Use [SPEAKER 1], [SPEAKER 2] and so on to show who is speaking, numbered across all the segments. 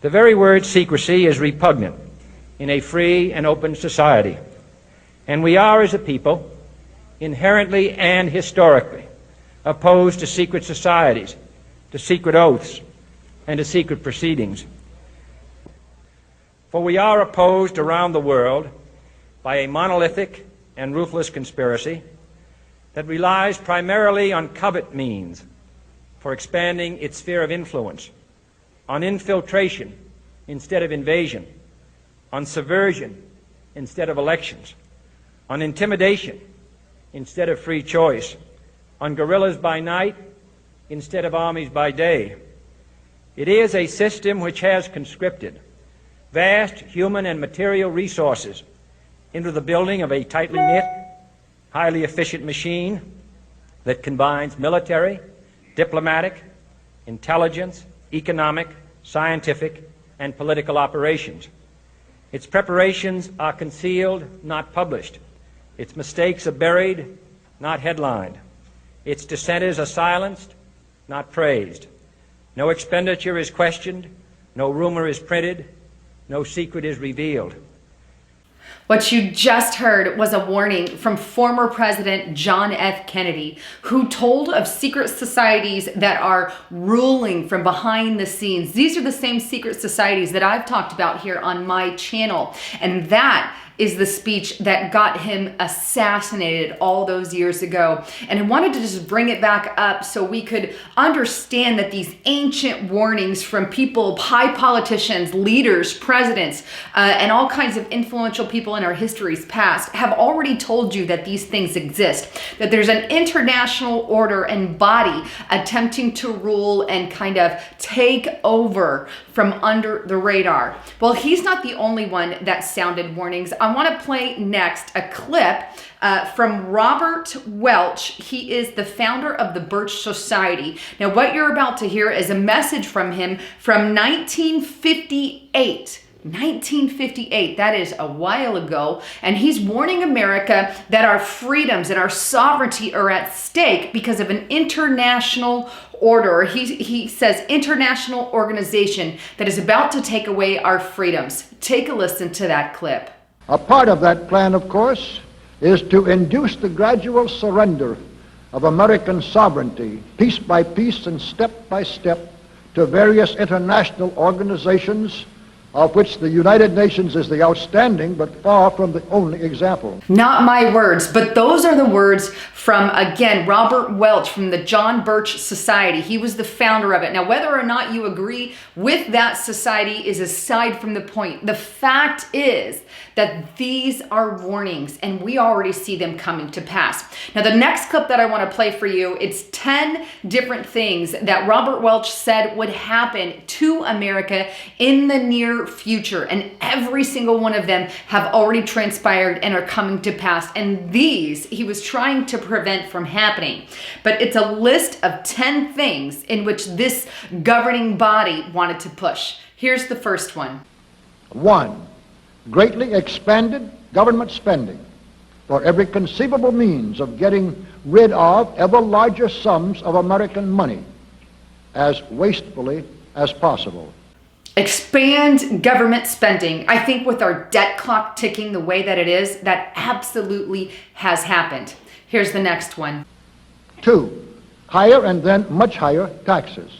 [SPEAKER 1] The very word secrecy is repugnant in a free and open society, and we are, as a people, inherently and historically opposed to secret societies, to secret oaths, and to secret proceedings. For we are opposed around the world by a monolithic and ruthless conspiracy that relies primarily on covert means for expanding its sphere of influence, on infiltration instead of invasion, on subversion instead of elections, on intimidation instead of free choice, on guerrillas by night instead of armies by day. It is a system which has conscripted vast human and material resources into the building of a tightly knit, highly efficient machine that combines military, diplomatic, intelligence, economic, scientific, and political operations. Its preparations are concealed, not published. Its mistakes are buried, not headlined. Its dissenters are silenced, not praised. No expenditure is questioned, no rumor is printed, no secret is revealed.
[SPEAKER 2] What you just heard was a warning from former President John F. Kennedy, who told of secret societies that are ruling from behind the scenes. These are the same secret societies that I've talked about here on my channel. And that is the speech that got him assassinated all those years ago. And I wanted to just bring it back up so we could understand that these ancient warnings from people, high politicians, leaders, presidents, and all kinds of influential people in our history's past have already told you that these things exist, that there's an international order and body attempting to rule and kind of take over from under the radar. Well, he's not the only one that sounded warnings. I want to play next a clip from Robert Welch. He is the founder of the Birch Society. Now, what you're about to hear is a message from him from 1958. 1958, that is a while ago, and he's warning America that our freedoms and our sovereignty are at stake because of an international order. He says international organization that is about to take away our freedoms. Take a listen to that clip.
[SPEAKER 3] A part of that plan, of course, is to induce the gradual surrender of American sovereignty, piece by piece and step by step, to various international organizations, of which the United Nations is the outstanding but far from the only example.
[SPEAKER 2] Not my words, but those are the words from, again, Robert Welch from the John Birch Society. He was the founder of it. Now, whether or not you agree with that society is aside from the point. The fact is that these are warnings, and we already see them coming to pass. Now, the next clip that I want to play for you, it's 10 different things that Robert Welch said would happen to America in the near future, and every single one of them have already transpired and are coming to pass, and these he was trying to prevent from happening. But it's a list of 10 things in which this governing body wanted to push. Here's the first one.
[SPEAKER 3] 1. Greatly expanded government spending for every conceivable means of getting rid of ever larger sums of American money as wastefully as possible.
[SPEAKER 2] Expand government spending. I think with our debt clock ticking the way that it is, that absolutely has happened. Here's the next one.
[SPEAKER 3] 2. Higher and then much higher taxes.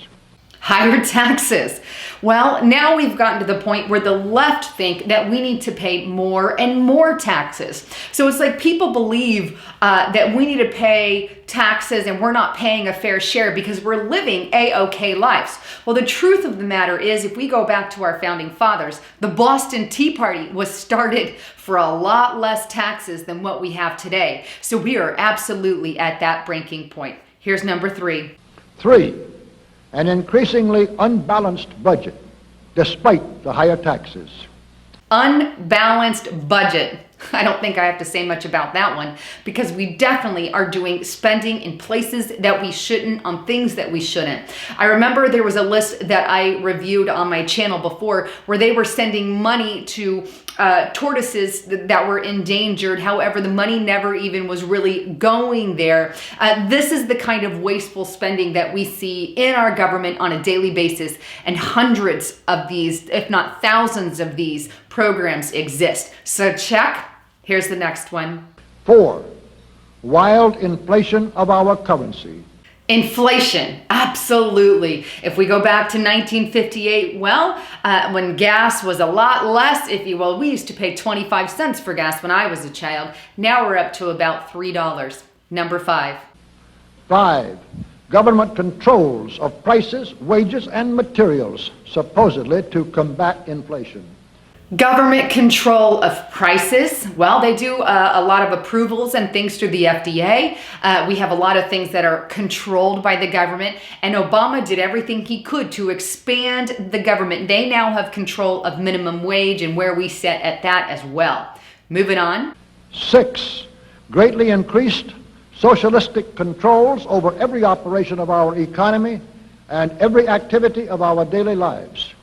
[SPEAKER 2] Higher taxes. Well, now we've gotten to the point where the left think that we need to pay more and more taxes. So it's like people believe that we need to pay taxes and we're not paying a fair share because we're living A-OK lives. Well, the truth of the matter is, if we go back to our founding fathers, the Boston Tea Party was started for a lot less taxes than what we have today. So we are absolutely at that breaking point. Here's number 3.
[SPEAKER 3] 3. An increasingly unbalanced budget, despite the higher taxes.
[SPEAKER 2] Unbalanced budget. I don't think I have to say much about that one, because we definitely are doing spending in places that we shouldn't, on things that we shouldn't. I remember there was a list that I reviewed on my channel before where they were sending money to tortoises that were endangered. However, the money never even was really going there. This is the kind of wasteful spending that we see in our government on a daily basis, and hundreds of these, if not thousands of these programs exist. So check. Here's the next one.
[SPEAKER 3] 4, wild inflation of our currency.
[SPEAKER 2] Inflation, absolutely. If we go back to 1958, well, when gas was a lot less, if you will, we used to pay 25 cents for gas when I was a child. Now we're up to about $3. Number 5.
[SPEAKER 3] 5, government controls of prices, wages, and materials, supposedly to combat inflation.
[SPEAKER 2] Government control of prices. Well, they do a lot of approvals and things through the FDA. We have a lot of things that are controlled by the government, and Obama did everything he could to expand the government. They now have control of minimum wage and where we sit at that as well. Moving on.
[SPEAKER 3] 6, greatly increased socialistic controls over every operation of our economy and every activity of our daily lives.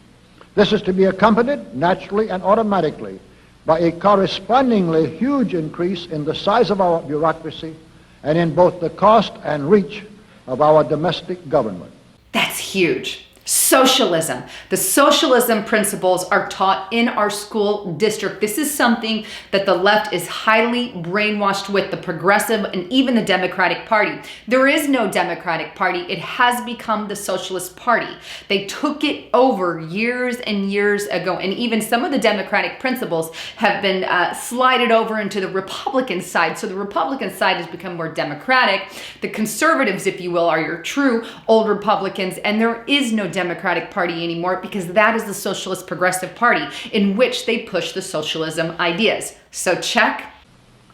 [SPEAKER 3] This is to be accompanied naturally and automatically by a correspondingly huge increase in the size of our bureaucracy and in both the cost and reach of our domestic government.
[SPEAKER 2] That's huge. Socialism. The socialism principles are taught in our school district. This is something that the left is highly brainwashed with, the progressive and even the Democratic Party. There is no Democratic Party. It has become the Socialist Party. They took it over years and years ago, and even some of the Democratic principles have been slided over into the Republican side. So the Republican side has become more Democratic. The conservatives, if you will, are your true old Republicans, and there is no Democratic Party anymore because that is the Socialist Progressive Party in which they push the socialism ideas. So check.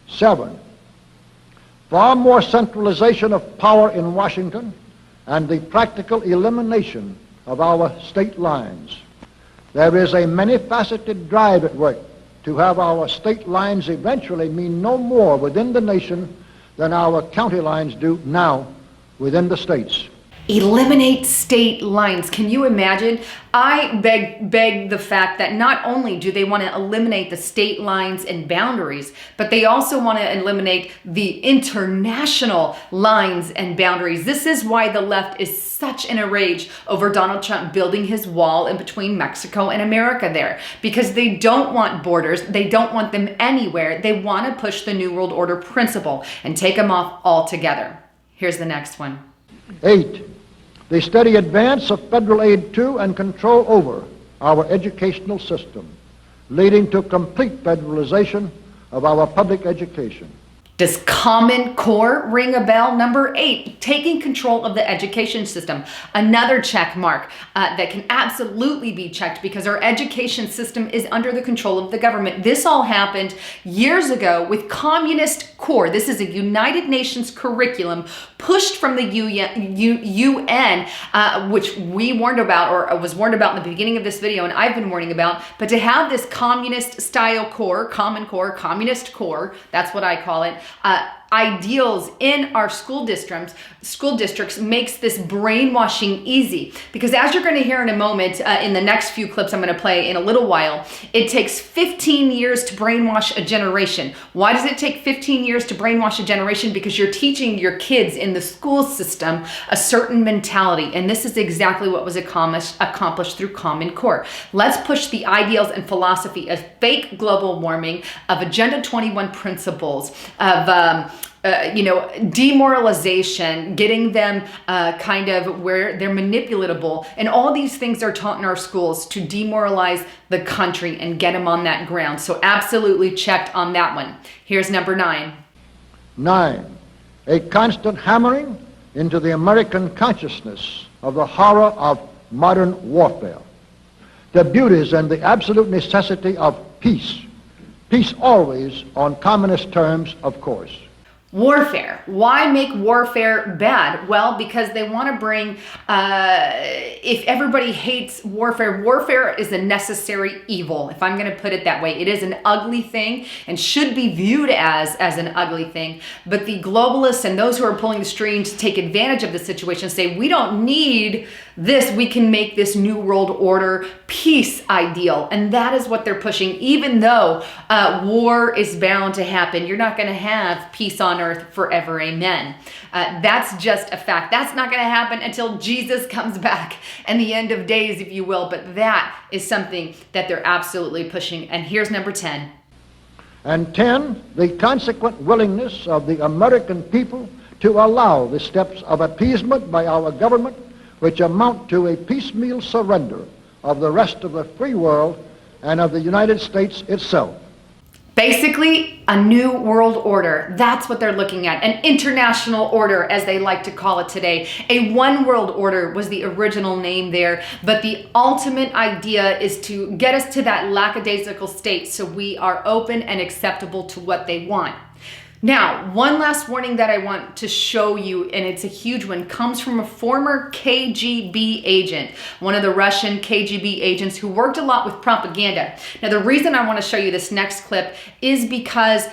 [SPEAKER 3] 7, far more centralization of power in Washington and the practical elimination of our state lines. There is a many-faceted drive at work to have our state lines eventually mean no more within the nation than our county lines do now within the states.
[SPEAKER 2] Eliminate state lines. Can you imagine? I beg the fact that not only do they want to eliminate the state lines and boundaries, but they also want to eliminate the international lines and boundaries. This is why the left is such in a rage over Donald Trump building his wall in between Mexico and America there, because they don't want borders. They don't want them anywhere. They want to push the New World Order principle and take them off altogether. Here's the next one.
[SPEAKER 3] 8, the steady advance of federal aid to and control over our educational system, leading to complete federalization of our public education.
[SPEAKER 2] Does Common Core ring a bell? Number 8, taking control of the education system. Another check mark that can absolutely be checked because our education system is under the control of the government. This all happened years ago with Communist Core. This is a United Nations curriculum pushed from the UN, which we warned about, or was warned about in the beginning of this video, and I've been warning about. But to have this communist style core, Common Core, Communist Core, that's what I call it, ideals in our school districts makes this brainwashing easy. Because as you're going to hear in a moment, in the next few clips I'm going to play in a little while, it takes 15 years to brainwash a generation. Why does it take 15 years to brainwash a generation? Because you're teaching your kids in the school system a certain mentality. And this is exactly what was accomplished through Common Core. Let's push the ideals and philosophy of fake global warming, of Agenda 21 principles, of demoralization, getting them kind of where they're manipulatable. And all these things are taught in our schools to demoralize the country and get them on that ground. So absolutely checked on that one. Here's number 9.
[SPEAKER 3] 9, a constant hammering into the American consciousness of the horror of modern warfare, the beauties and the absolute necessity of peace. Peace always on communist terms, of course.
[SPEAKER 2] Warfare. Why make warfare bad? Well, because they want to bring, if everybody hates warfare, warfare is a necessary evil, if I'm going to put it that way. It is an ugly thing and should be viewed as an ugly thing. But the globalists and those who are pulling the strings take advantage of the situation, say, we don't need this, we can make this new world order peace ideal. And that is what they're pushing, even though war is bound to happen. You're not going to have peace on earth forever, amen. That's just a fact. That's not going to happen until Jesus comes back and the end of days, if you will. But that is something that they're absolutely pushing. And here's number 10.
[SPEAKER 3] And 10, the consequent willingness of the American people to allow the steps of appeasement by our government, which amount to a piecemeal surrender of the rest of the free world and of the United States itself.
[SPEAKER 2] Basically, a new world order. That's what they're looking at. An international order, as they like to call it today. A one world order was the original name there, but the ultimate idea is to get us to that lackadaisical state so we are open and acceptable to what they want. Now, one last warning that I want to show you, and it's a huge one, comes from a former KGB agent, one of the Russian KGB agents who worked a lot with propaganda. Now, the reason I want to show you this next clip is because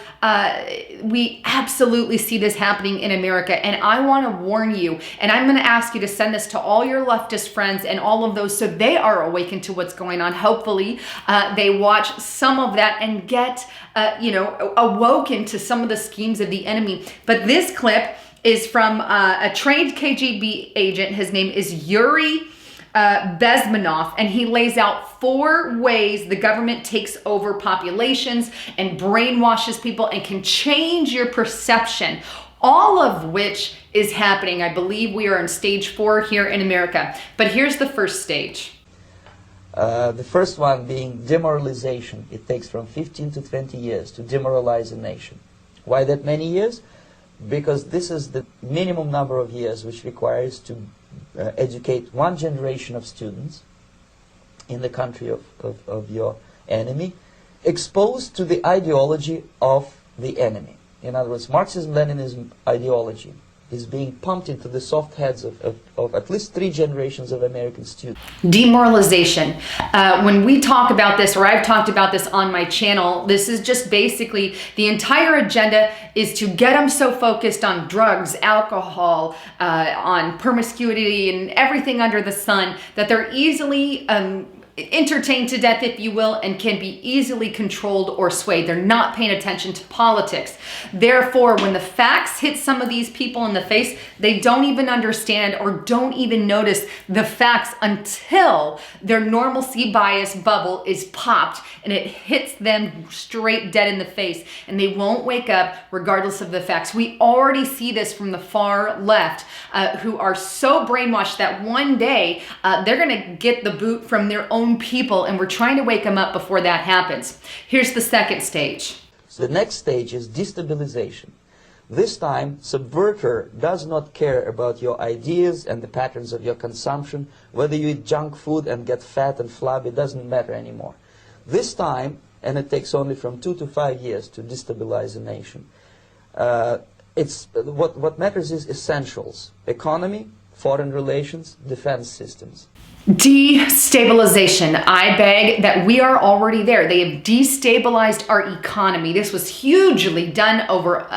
[SPEAKER 2] we absolutely see this happening in America, and I want to warn you, and I'm going to ask you to send this to all your leftist friends and all of those so they are awakened to what's going on. Hopefully, they watch some of that and get awoken to some of the schemes of the enemy. But this clip is from a trained KGB agent. His name is Yuri Bezmenov, and he lays out 4 ways the government takes over populations and brainwashes people and can change your perception, all of which is happening. I believe we are in stage 4 here in America. But here's the first stage.
[SPEAKER 4] The first one being demoralization. It takes from 15 to 20 years to demoralize a nation. Why that many years? Because this is the minimum number of years which requires to educate one generation of students in the country of your enemy, exposed to the ideology of the enemy. In other words, Marxism-Leninism ideology is being pumped into the soft heads of at least 3 generations of American students.
[SPEAKER 2] Demoralization. When we talk about this, or I've talked about this on my channel, this is just basically the entire agenda is to get them so focused on drugs, alcohol, on promiscuity and everything under the sun that they're easily entertained to death, if you will, and can be easily controlled or swayed. They're not paying attention to politics. Therefore, when the facts hit some of these people in the face, they don't even understand or don't even notice the facts until their normalcy bias bubble is popped and it hits them straight dead in the face, and they won't wake up regardless of the facts. We already see this from the far left, who are so brainwashed that one day they're gonna get the boot from their own people, and we're trying to wake them up before that happens. Here's the second stage.
[SPEAKER 4] So the next stage is destabilization. This time, subverter does not care about your ideas and the patterns of your consumption. Whether you eat junk food and get fat and flabby, it doesn't matter anymore. This time, and it takes only from 2 to 5 years to destabilize a nation, what matters is essentials: economy, foreign relations, defense systems.
[SPEAKER 2] Destabilization. I beg that we are already there. They have destabilized our economy. This was hugely done over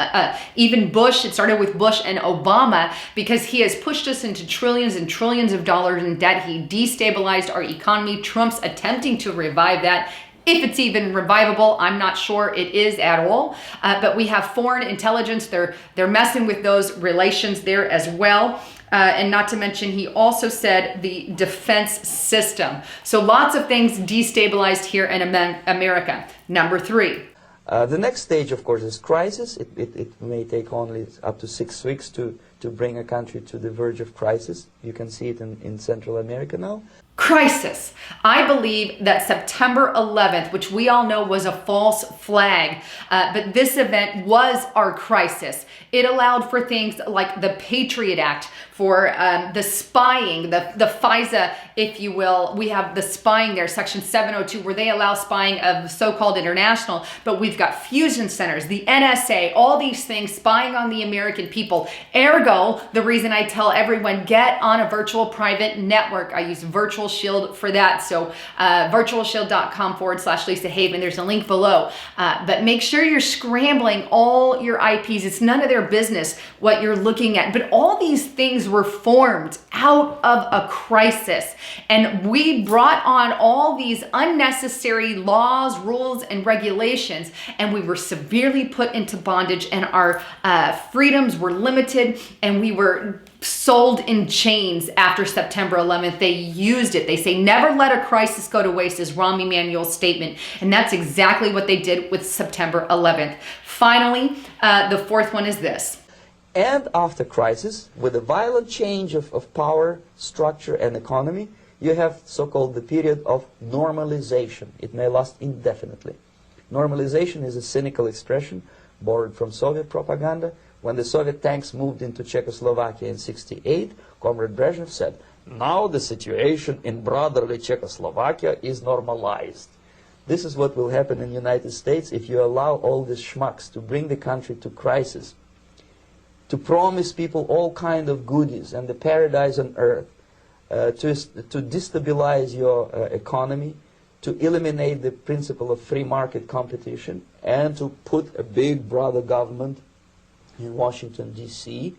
[SPEAKER 2] even Bush. It started with Bush and Obama because he has pushed us into trillions and trillions of dollars in debt. He destabilized our economy. Trump's attempting to revive that. If it's even revivable, I'm not sure it is at all. But we have foreign intelligence. They're messing with those relations there as well. And not to mention, he also said the defense system. So lots of things destabilized here in America. Number 3.
[SPEAKER 4] The next stage, of course, is crisis. It may take only up to 6 weeks to bring a country to the verge of crisis. You can see it in Central America now.
[SPEAKER 2] crisis. I believe that September 11th, which we all know was a false flag, but this event was our crisis. It allowed for things like the Patriot Act, for the spying, the FISA, if you will. We have the spying there, Section 702, where they allow spying of so-called international, but we've got fusion centers, the NSA, all these things spying on the American people. Ergo, the reason I tell everyone, get on a virtual private network. I use Virtual Shield for that. So virtualshield.com/Lisa Haven. There's a link below. But make sure you're scrambling all your IPs. It's none of their business what you're looking at. But all these things were formed out of a crisis. And we brought on all these unnecessary laws, rules, and regulations. And we were severely put into bondage, and our freedoms were limited, and we were sold in chains after September 11th. They used it. They say, never let a crisis go to waste, is Rahm Emanuel's statement. And that's exactly what they did with September 11th. Finally, the fourth one is this.
[SPEAKER 4] And after crisis, with a violent change of power, structure, and economy, you have so-called the period of normalization. It may last indefinitely. Normalization is a cynical expression borrowed from Soviet propaganda. When the Soviet tanks moved into Czechoslovakia in '68, Comrade Brezhnev said, now the situation in brotherly Czechoslovakia is normalized. This is what will happen in the United States if you allow all these schmucks to bring the country to crisis, to promise people all kind of goodies and the paradise on earth, to destabilize your economy, to eliminate the principle of free market competition, and to put a big brother government in Washington, D.C.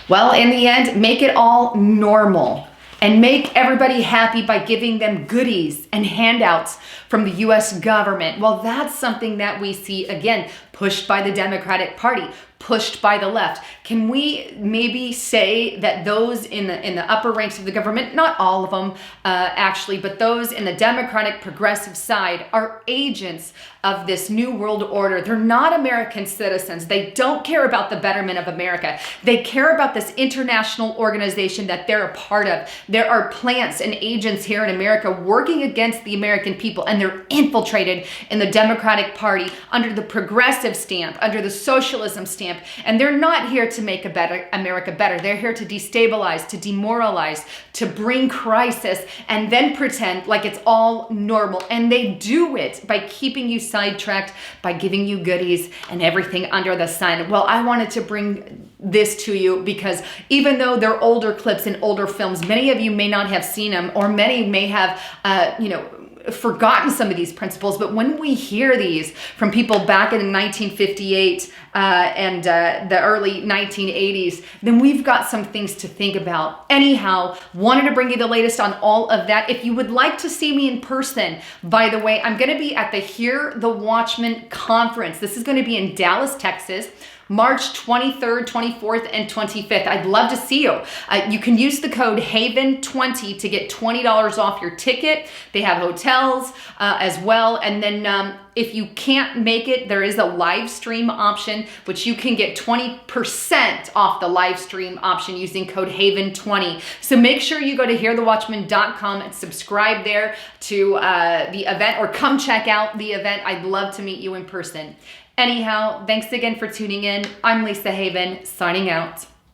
[SPEAKER 2] Well, in the end, make it all normal and make everybody happy by giving them goodies and handouts from the U.S. government. Well, that's something that we see, again, pushed by the Democratic Party, pushed by the left. Can we maybe say that those in the upper ranks of the government, not all of them actually, but those in the Democratic progressive side are agents of this new world order? They're not American citizens. They don't care about the betterment of America. They care about this international organization that they're a part of. There are plants and agents here in America working against the American people, and they're infiltrated in the Democratic Party under the progressive stamp, under the socialism stamp, and they're not here to make America better. They're here to destabilize, to demoralize, to bring crisis, and then pretend like it's all normal. And they do it by keeping you sidetracked, by giving you goodies and everything under the sun. Well, I wanted to bring this to you because even though they're older clips and older films, many of you may not have seen them, or many may have, forgotten some of these principles. But when we hear these from people back in 1958 and the early 1980s, then we've got some things to think about. Anyhow, wanted to bring you the latest on all of that. If you would like to see me in person, by the way, I'm going to be at the Hear the Watchman conference. This is going to be in Dallas, Texas, March 23rd, 24th, and 25th. I'd love to see you. You can use the code HAVEN20 to get $20 off your ticket. They have hotels as well. And then if you can't make it, there is a live stream option, which you can get 20% off the live stream option using code HAVEN20. So make sure you go to hearthewatchman.com and subscribe there to the event, or come check out the event. I'd love to meet you in person. Anyhow, thanks again for tuning in. I'm Lisa Haven, signing out.